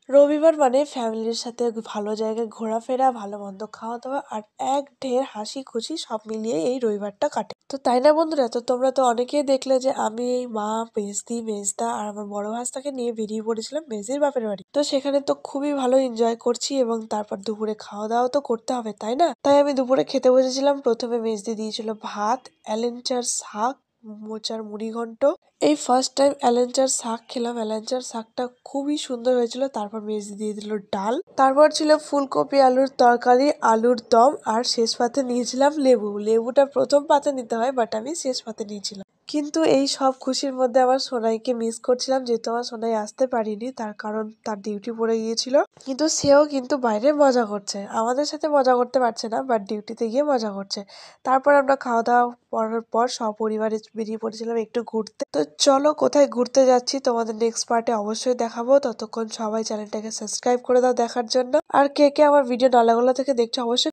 রবিবার মানে ফ্যামিলির সাথে ভালো জায়গায় ঘোরাফেরা, ভালো মন্দ খাওয়া দাওয়া আর এক ঢের হাসি খুশি সব মিলিয়ে এই রবিবারটা কাটে। তো তাই না বন্ধুরা? তো তোমরা তো অনেকেই দেখলে যে আমি এই মা, মেজদি, মেজদা আর আমার বড় ভাস্তাকে নিয়ে বেরিয়ে পড়েছিলাম মেজদির বাপের বাড়ি। তো সেখানে তো খুবই ভালো এনজয় করছি এবং তারপর দুপুরে খাওয়া দাওয়া তো করতে হবে তাই না? তাই আমি দুপুরে খেতে বসেছিলাম। প্রথমে মেজদি দিয়েছিল ভাত, এলেঞ্চার শাক, মোচার মুড়িঘন্ট। এই ফার্স্ট টাইম এলেঞ্চার শাক খেলাম। এলেঞ্চার শাকটা খুবই সুন্দর হয়েছিল। তারপর মেজদি দিয়ে দিল ডাল। তারপর ছিল ফুলকপি আলুর তরকারি, আলুর দম আর শেষ পাতে নিয়েছিলাম লেবু। লেবুটা প্রথম পাতে নিতে হয় বাট আমি শেষ পাতে নিয়েছিলাম। কিন্তু এই সব খুশির মধ্যে আমার সোনাইকে মিস করছিলাম যেহেতু আমার সোনাই আসতে পারিনি, তার কারণ তার ডিউটি পড়ে গিয়েছিল। কিন্তু সেও কিন্তু বাইরে মজা করছে, আমাদের সাথে মজা করতে পারছে না বাট ডিউটিতে গিয়ে মজা করছে। তারপর আমরা খাওয়া দাওয়া করার পর সপরিবারে বেরিয়ে পড়েছিলাম একটু ঘুরতে। তো চলো কোথায় ঘুরতে যাচ্ছি তোমাদের নেক্সট পার্টে অবশ্যই দেখাবো। ততক্ষণ সবাই চ্যানেলটাকে সাবস্ক্রাইব করে দাও দেখার জন্য। আর কে কে আমার ভিডিও নালাগোলা থেকে দেখছো অবশ্যই